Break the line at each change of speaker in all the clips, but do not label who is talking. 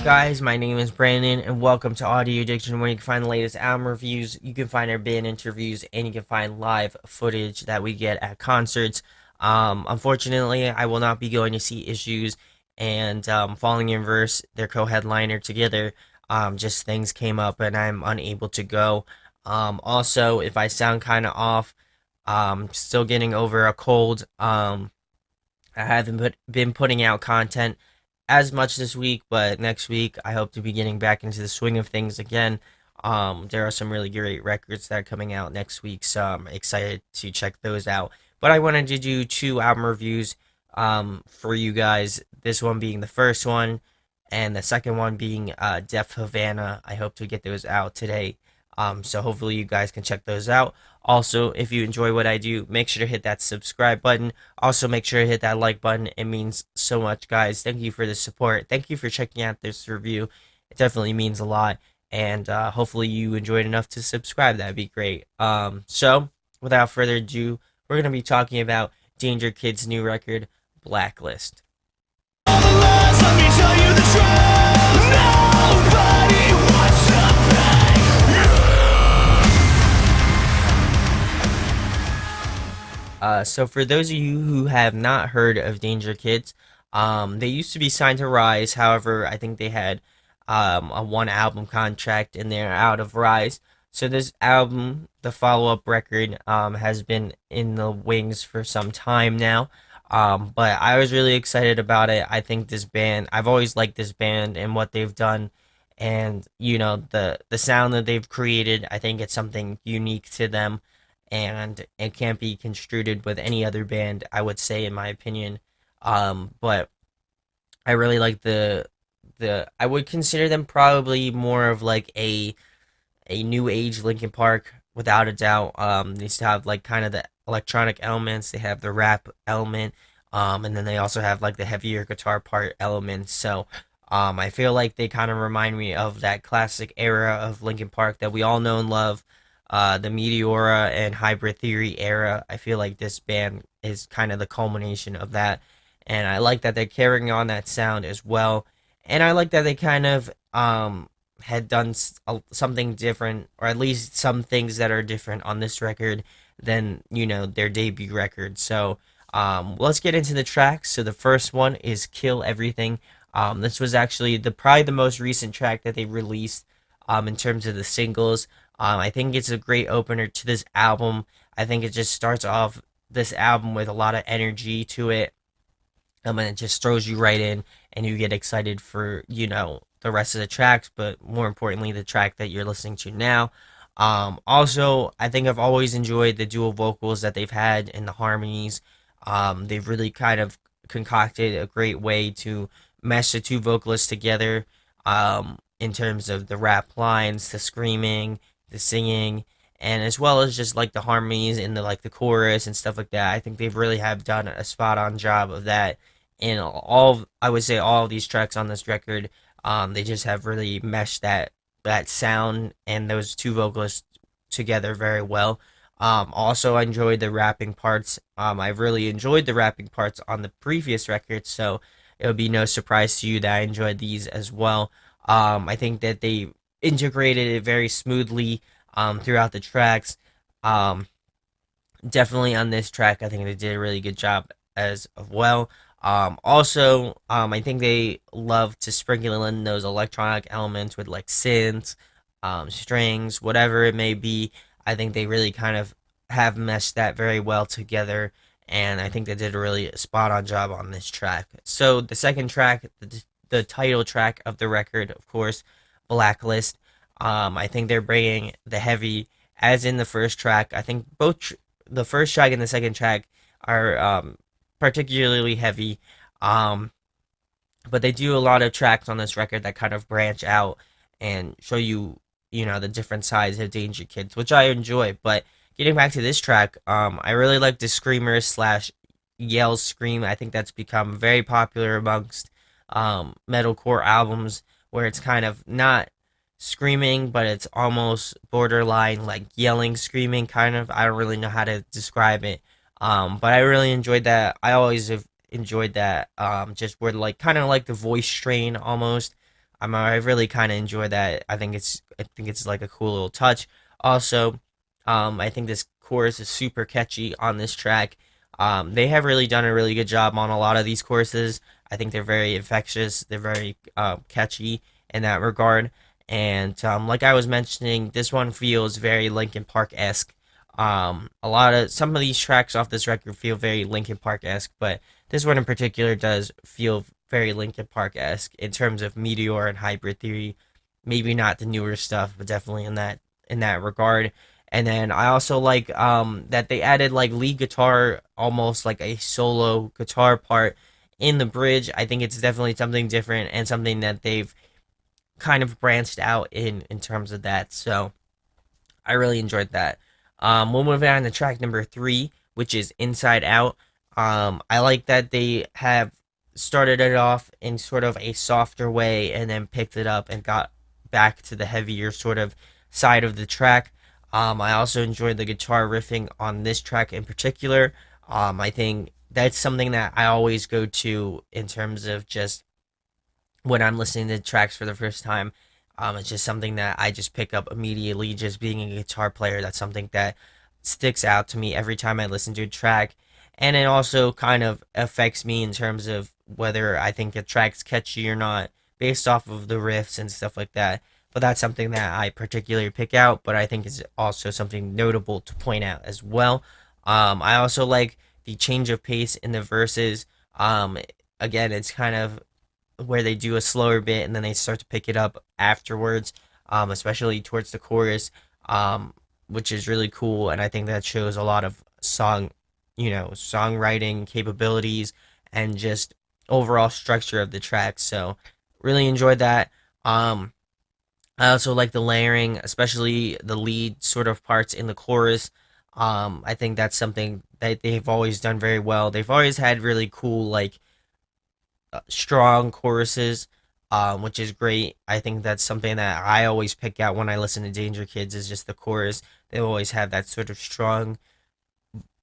guys? My name is Brandon, and welcome to Audio Addiction, where you can find the latest album reviews, you can find our band interviews, and you can find live footage that we get at concerts. Unfortunately, I will not be going to see Issues and Falling in Verse, their co-headliner together. Just things came up, and I'm unable to go. Also, if I sound kind of off, still getting over a cold. I haven't been putting out content as much this week, but next week I hope to be getting back into the swing of things again. There are some really great records that are coming out next week, so I'm excited to check those out. But I wanted to do two album reviews for you guys. This one being the first one, and the second one being Def Havana. I hope to get those out today. So hopefully you guys can check those out. Also, if you enjoy what I do, make sure to hit that subscribe button. Also, make sure to hit that like button. It means so much, guys. Thank you for the support. Thank you for checking out this review. It definitely means a lot. And hopefully you enjoyed enough to subscribe. That'd be great. So, without further ado, we're going to be talking about DangerKids' new record, Blacklist. So for those of you who have not heard of DangerKids, they used to be signed to Rise. However, I think they had a one album contract and they're out of Rise. So this album, the follow up record, has been in the wings for some time now. But I was really excited about it. I think this band, I've always liked this band and what they've done, and the sound that they've created. I think it's something unique to them, and it can't be construed with any other band, I would say, in my opinion. But I really like the I would consider them probably more of like a new age Linkin Park, without a doubt. They still have like kind of the electronic elements. They have the rap element, and then they also have like the heavier guitar part elements. So, I feel like they kind of remind me of that classic era of Linkin Park that we all know and love. The Meteora and Hybrid Theory era. I feel like this band is kind of the culmination of that, and I like that they're carrying on that sound as well. And I like that they kind of had done something different, or at least some things that are different on this record than their debut record. So let's get into the tracks. So the first one is "Kill Everything." This was actually probably the most recent track that they released in terms of the singles. I think it's a great opener to this album. I think it just starts off this album with a lot of energy to it. And it just throws you right in, and you get excited for the rest of the tracks, but more importantly, the track that you're listening to now. Also, I think I've always enjoyed the dual vocals that they've had and the harmonies. They've really kind of concocted a great way to mesh the two vocalists together, in terms of the rap lines, the screaming, the singing, and as well as just like the harmonies and the chorus and stuff like that. I think they've really have done a spot on job of that in I would say all of these tracks on this record. They just have really meshed that sound and those two vocalists together very well. Also, I enjoyed the rapping parts. I really enjoyed the rapping parts on the previous record, so it would be no surprise to you that I enjoyed these as well. I think that they integrated it very smoothly throughout the tracks. Um, Definitely on this track, I think they did a really good job as well. Also, I think they love to sprinkle in those electronic elements with like synths, strings, whatever it may be. I think they really kind of have meshed that very well together, and I think they did a really spot on job on this track. So the second track, the title track of the record, of course, Blacklist. I think they're bringing the heavy, as in the first track. I think the first track and the second track are particularly heavy, um, but they do a lot of tracks on this record that kind of branch out and show you, the different sides of DangerKids, which I enjoy. But getting back to this track, I really like the screamer slash yell scream. I think that's become very popular amongst metalcore albums, where it's kind of not screaming, but it's almost borderline like yelling, screaming, kind of. I don't really know how to describe it. But I really enjoyed that. I always have enjoyed that. Just where like kind of like the voice strain almost. I really kind of enjoy that. I think it's like a cool little touch. Also, I think this chorus is super catchy on this track. They have really done a really good job on a lot of these choruses. I think they're very infectious. They're very catchy in that regard. And like I was mentioning, this one feels very Linkin Park esque. A lot of some of these tracks off this record feel very Linkin Park esque, but this one in particular does feel very Linkin Park esque in terms of Meteor and Hybrid Theory. Maybe not the newer stuff, but definitely in that regard. And then I also like that they added like lead guitar, almost like a solo guitar part in the bridge. I think it's definitely something different and something that they've kind of branched out in terms of that. So I really enjoyed that. We'll move on to track number three, which is Inside Out. I like that they have started it off in sort of a softer way and then picked it up and got back to the heavier sort of side of the track. I also enjoyed the guitar riffing on this track in particular. I think that's something that I always go to in terms of just when I'm listening to tracks for the first time. It's just something that I just pick up immediately. Just being a guitar player, that's something that sticks out to me every time I listen to a track, and it also kind of affects me in terms of whether I think a track's catchy or not, based off of the riffs and stuff like that. But that's something that I particularly pick out, but I think is also something notable to point out as well. I also like the change of pace in the verses. Again, it's kind of where they do a slower bit and then they start to pick it up afterwards, especially towards the chorus, which is really cool. And I think that shows a lot of songwriting capabilities and just overall structure of the track. So really enjoyed that. I also like the layering, especially the lead sort of parts in the chorus. I think that's something that they've always done very well. They've always had really cool, like strong choruses, which is great. I think that's something that I always pick out when I listen to Danger Kids is just the chorus. They always have that sort of strong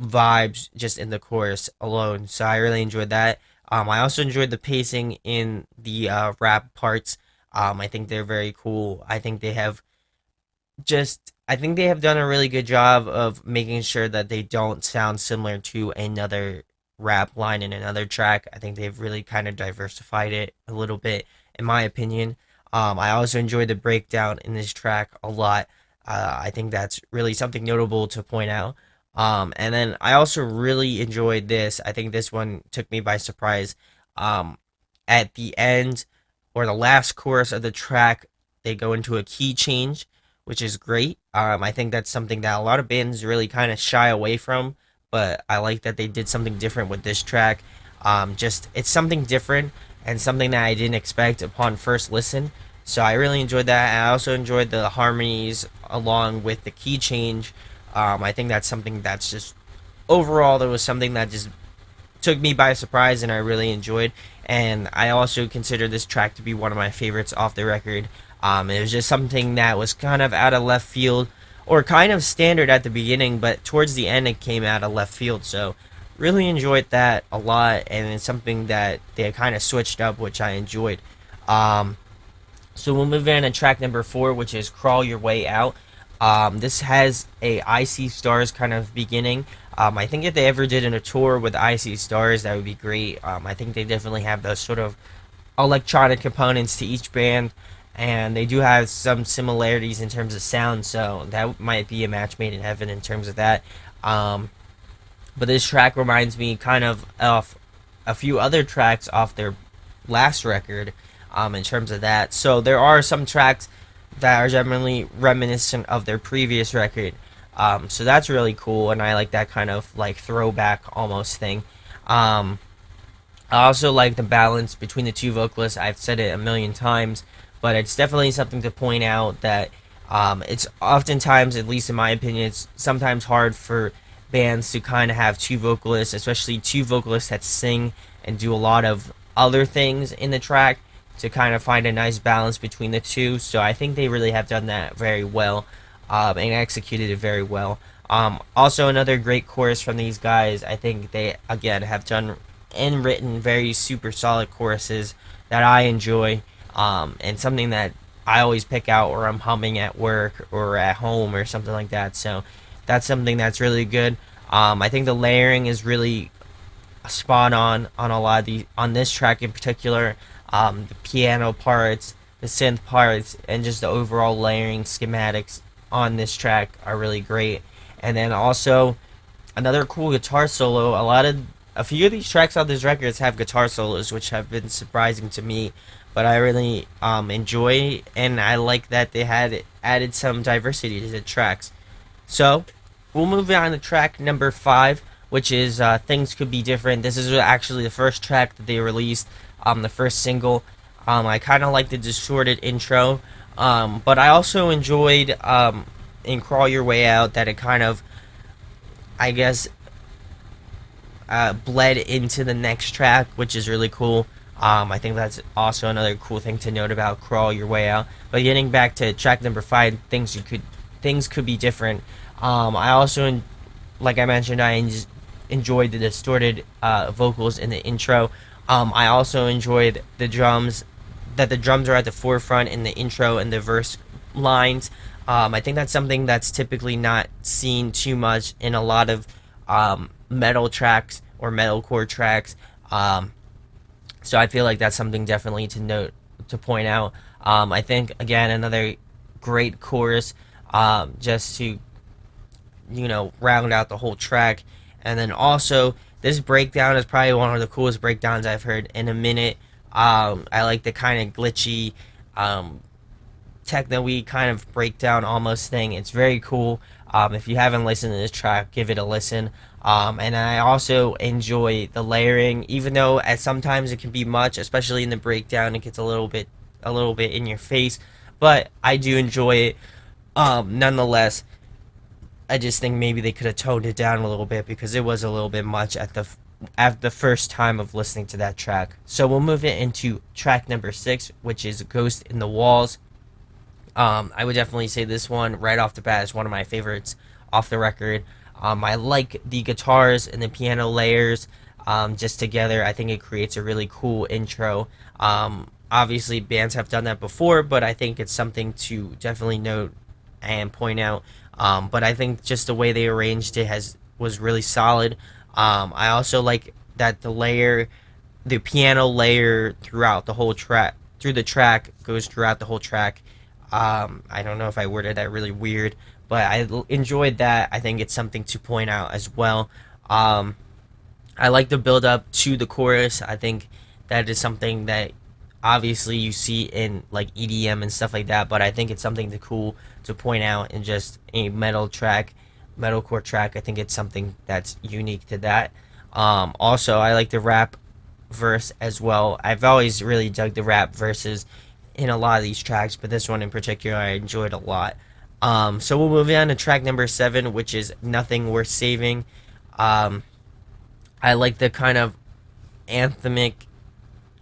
vibes just in the chorus alone. So I really enjoyed that. I also enjoyed the pacing in the rap parts. I think they're very cool. I think they have done a really good job of making sure that they don't sound similar to another rap line in another track. I think they've really kind of diversified it a little bit, in my opinion. I also enjoyed the breakdown in this track a lot. I think that's really something notable to point out. And then I also really enjoyed this. I think this one took me by surprise. Um, at the end or the last chorus of the track, they go into a key change, which is great. I think that's something that a lot of bands really kind of shy away from, but I like that they did something different with this track. Just it's something different and something that I didn't expect upon first listen. So I really enjoyed that. And I also enjoyed the harmonies along with the key change. I think that's something that's just overall there was something that just took me by surprise and I really enjoyed. And I also consider this track to be one of my favorites off the record. It was just something that was kind of out of left field or kind of standard at the beginning, but towards the end it came out of left field. So really enjoyed that a lot, and it's something that they kind of switched up, which I enjoyed. Um, so we'll move in to track number four, which is "Crawl Your Way Out." This has a I See Stars kind of beginning. I think if they ever did a tour with I See Stars, that would be great. I think they definitely have those sort of electronic components to each band, and they do have some similarities in terms of sound, so that might be a match made in heaven in terms of that. Um, but this track reminds me kind of a few other tracks off their last record, in terms of that. So there are some tracks that are generally reminiscent of their previous record. So that's really cool, and I like that kind of like throwback almost thing. Um, I also like the balance between the two vocalists. I've said it a million times, but it's definitely something to point out that it's oftentimes, at least in my opinion, it's sometimes hard for bands to kind of have two vocalists, especially two vocalists that sing and do a lot of other things in the track to kind of find a nice balance between the two. So I think they really have done that very well, and executed it very well. Also, another great chorus from these guys. I think they, again, have done and written very super solid choruses that I enjoy. and something that I always pick out or I'm humming at work or at home or something like that. So that's something that's really good. I think the layering is really spot on a lot of the on this track in particular. The piano parts, the synth parts, and just the overall layering schematics on this track are really great. And then also another cool guitar solo. A few of these tracks on this record have guitar solos, which have been surprising to me. But I really enjoy, and I like that they had added some diversity to the tracks. So we'll move on to track number 5, which is "Things Could Be Different." This is actually the first track that they released, the first single. I kind of like the distorted intro, but I also enjoyed in "Crawl Your Way Out" that it kind of, I guess, bled into the next track, which is really cool. I think that's also another cool thing to note about "Crawl Your Way Out." But getting back to track number 5, things could be different. I also, like I mentioned, enjoyed the distorted vocals in the intro. I also enjoyed the drums are at the forefront in the intro and the verse lines. I think that's something that's typically not seen too much in a lot of metal tracks or metalcore tracks. So I feel like that's something definitely to note, to point out. I think again another great chorus, just to round out the whole track. And then also this breakdown is probably one of the coolest breakdowns I've heard in a minute. I like the kind of glitchy, techno-y kind of breakdown almost thing. It's very cool. If you haven't listened to this track, give it a listen. And I also enjoy the layering, even though at sometimes it can be much, especially in the breakdown. It gets a little bit in your face, but I do enjoy it. Nonetheless, I just think maybe they could have toned it down a little bit because it was a little bit much at the first time of listening to that track. So we'll move it into track number 6, which is "Ghost in the Walls." I would definitely say this one right off the bat is one of my favorites off the record. I like the guitars and the piano layers just together. I think it creates a really cool intro. Obviously, bands have done that before, but I think it's something to definitely note and point out. But I think just the way they arranged it has was really solid. I also like that the piano layer through the track goes throughout the whole track. I don't know if I worded that really weird, but enjoyed that. I think it's something to point out as well. Um, I like the build up to the chorus. I think that is something that obviously you see in like EDM and stuff like that, but I think it's something cool to point out in just a metalcore track. I think it's something that's unique to that. Also, I like the rap verse as well. I've always really dug the rap verses in a lot of these tracks, but this one in particular I enjoyed a lot. So we'll move on to track number 7, which is "Nothing Worth Saving." Um, I like the kind of anthemic.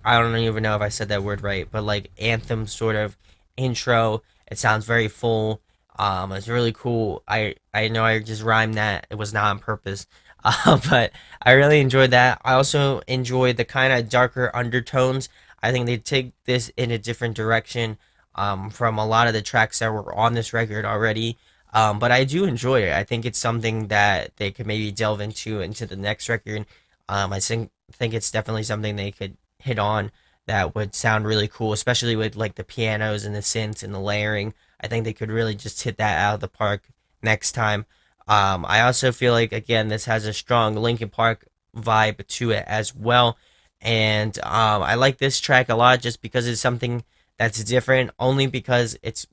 I don't even know if I said that word right, but like anthem sort of intro. It sounds very full. It's really cool. I know I just rhymed that. It was not on purpose. But I really enjoyed that. I also enjoyed the kind of darker undertones. I think they take this in a different direction from a lot of the tracks that were on this record already. But I do enjoy it. I think it's something that they could maybe delve into the next record. I think it's definitely something they could hit on that would sound really cool, especially with like the pianos and the synths and the layering. I think they could really just hit that out of the park next time. I also feel like again this has a strong Linkin Park vibe to it as well, and I like this track a lot just because it's something that's different. Only because it's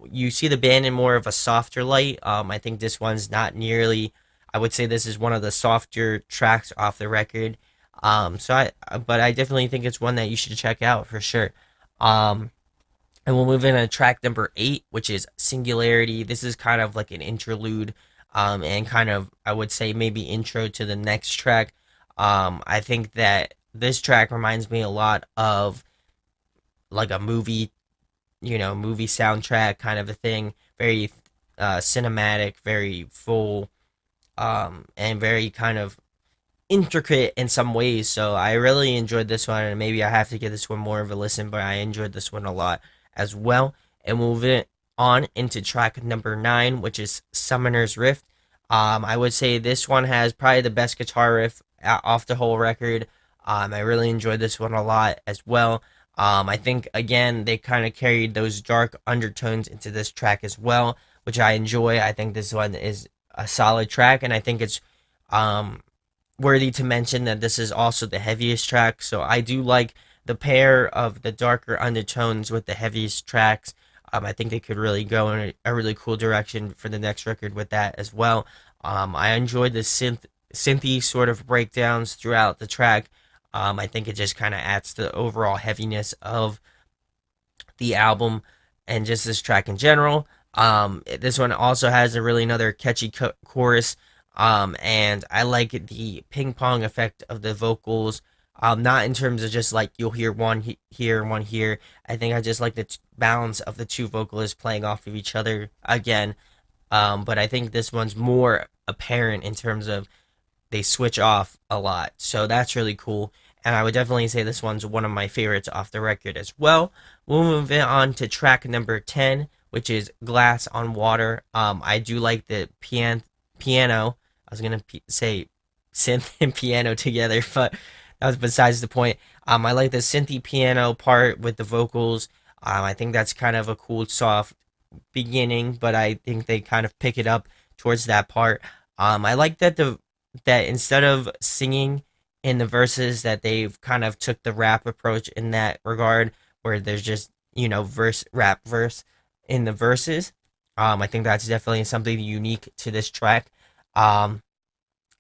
you see the band in more of a softer light. I think this one's not nearly. I would say this is one of the softer tracks off the record. But I definitely think it's one that you should check out for sure. Um, and we'll move in to track number 8, which is "Singularity." This is kind of like an interlude, and kind of I would say maybe intro to the next track. I think that this track reminds me a lot of like a movie, movie soundtrack kind of a thing. Very cinematic, very full, and very kind of intricate in some ways. So I really enjoyed this one, and maybe I have to give this one more of a listen. But I enjoyed this one a lot as well. And moving on into track number 9, which is Summoner's Rift. I would say this one has probably the best guitar riff off the whole record. I really enjoyed this one a lot as well. I think again they kind of carried those dark undertones into this track as well, which I enjoy. I think this one is a solid track, and I think it's um, worthy to mention that this is also the heaviest track. So I do like the pair of the darker undertones with the heaviest tracks. I think they could really go in a really cool direction for the next record with that as well. I enjoyed the synthy sort of breakdowns throughout the track. I think it just kind of adds to the overall heaviness of the album and just this track in general. This one also has a really another catchy chorus, and I like the ping pong effect of the vocals. Not in terms of just like you'll hear one here and one here. I think I just like the balance of the two vocalists playing off of each other again. But I think this one's more apparent in terms of they switch off a lot. So that's really cool. And I would definitely say this one's one of my favorites off the record as well. We'll move on to track number 10, which is Glass on Water. I do like the piano. I was going to say synth and piano together, but that was besides the point. I like the synthy piano part with the vocals. I think that's kind of a cool, soft beginning, but I think they kind of pick it up towards that part. I like that instead of singing in the verses, that they've kind of took the rap approach in that regard, where there's just verse rap verse in the verses. I think that's definitely something unique to this track. Um,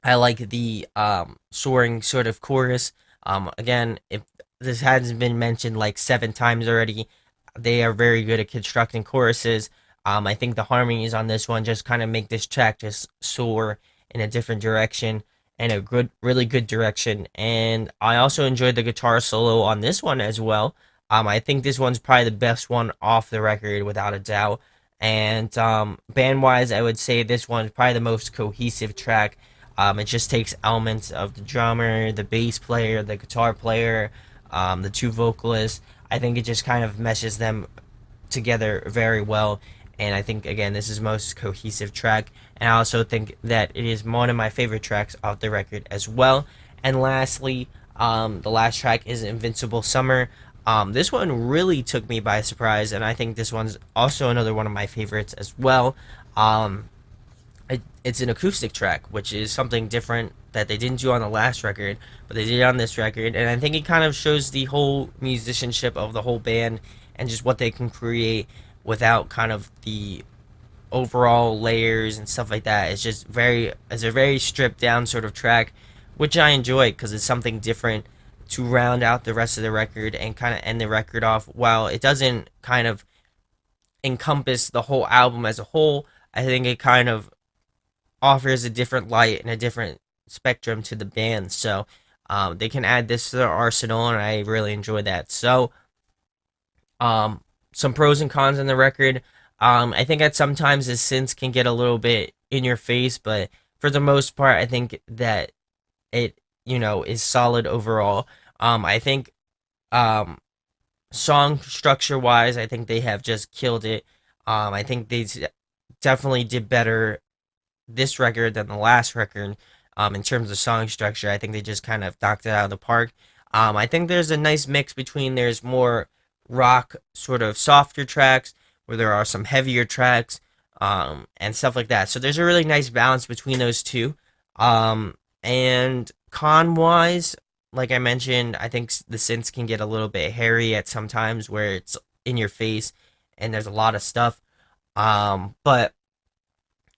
I like the soaring sort of chorus. Again, if this hasn't been mentioned like 7 times already, they are very good at constructing choruses. I think the harmonies on this one just kind of make this track just soar in a different direction and a good, really good direction. And I also enjoyed the guitar solo on this one as well. I think this one's probably the best one off the record without a doubt. And band wise, I would say this one's probably the most cohesive track. It just takes elements of the drummer, the bass player, the guitar player, the two vocalists. I think it just kind of meshes them together very well. And I think again, this is most cohesive track. And I also think that it is one of my favorite tracks off the record as well. And lastly, the last track is Invincible Summer. This one really took me by surprise, and I think this one's also another one of my favorites as well. Um, it's an acoustic track, which is something different that they didn't do on the last record, but they did on this record, and I think it kind of shows the whole musicianship of the whole band and just what they can create without kind of the overall layers and stuff like that. It's a very stripped down sort of track, which I enjoy because it's something different to round out the rest of the record and kind of end the record off. While it doesn't kind of encompass the whole album as a whole, I think it kind of offers a different light and a different spectrum to the band. So they can add this to their arsenal, and I really enjoy that. So some pros and cons on the record. I think that sometimes the synths can get a little bit in your face, but for the most part, I think that it is solid overall. I think um, song structure wise, I think they have just killed it. I think they definitely did better this record than the last record. In terms of song structure, I think they just kind of knocked it out of the park. I think there's a nice mix between there's more rock sort of softer tracks where there are some heavier tracks and stuff like that. So there's a really nice balance between those two. And con wise, like I mentioned, I think the synths can get a little bit hairy at sometimes where it's in your face and there's a lot of stuff. But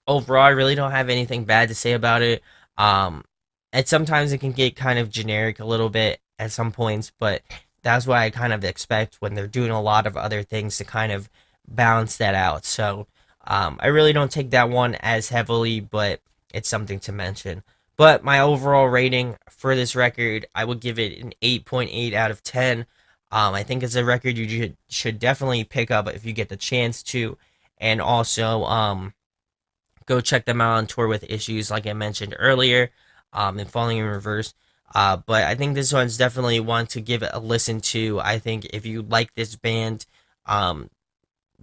overall, I really don't have anything bad to say about it. Um, and sometimes it can get kind of generic a little bit at some points, but that's what I kind of expect when they're doing a lot of other things to kind of balance that out. So I really don't take that one as heavily, but it's something to mention. But my overall rating for this record, I would give it an 8.8 out of 10. I think it's a record you should definitely pick up if you get the chance to. And also, go check them out on tour with Issues, like I mentioned earlier. and Falling in Reverse. But I think this one's definitely one to give it a listen to. I think if you like this band, um,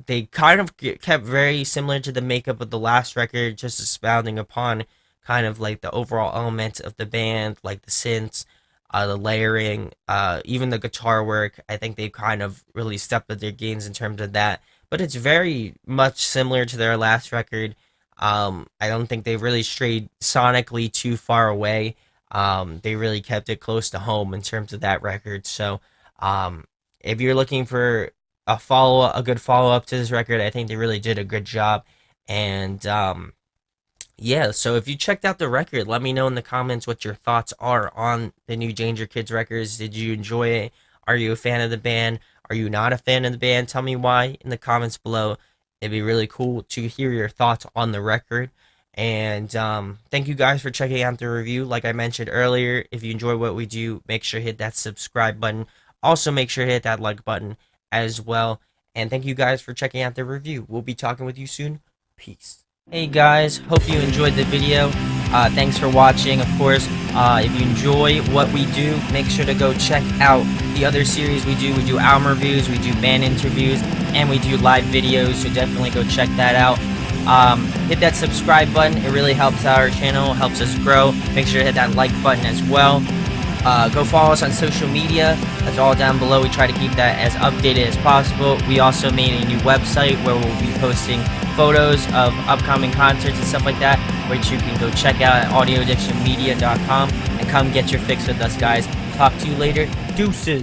they kind of kept very similar to the makeup of the last record, just expounding upon kind of like the overall elements of the band, like the synths, the layering, even the guitar work. I think they kind of really stepped up their gains in terms of that. But it's very much similar to their last record. I don't think they really strayed sonically too far away. They really kept it close to home in terms of that record. So, um, if you're looking for a good follow up to this record, I think they really did a good job. And yeah, so if you checked out the record, let me know in the comments what your thoughts are on the new DangerKids records. Did you enjoy it? Are you a fan of the band? Are you not a fan of the band? Tell me why in the comments below. It'd be really cool to hear your thoughts on the record. And thank you guys for checking out the review. Like I mentioned earlier, if you enjoy what we do, make sure to hit that subscribe button. Also, make sure to hit that like button as well. And thank you guys for checking out the review. We'll be talking with you soon. Peace. Hey guys, hope you enjoyed the video. Thanks for watching. Of course, if you enjoy what we do, make sure to go check out the other series we do. We do album reviews, we do band interviews, and we do live videos, so definitely go check that out. Hit that subscribe button. It really helps out our channel, helps us grow. Make sure to hit that like button as well. Go follow us on social media. That's all down below. We try to keep that as updated as possible. We also made a new website where we'll be posting photos of upcoming concerts and stuff like that, which you can go check out at audioaddictionmedia.com and come get your fix with us, guys. Talk to you later. Deuces.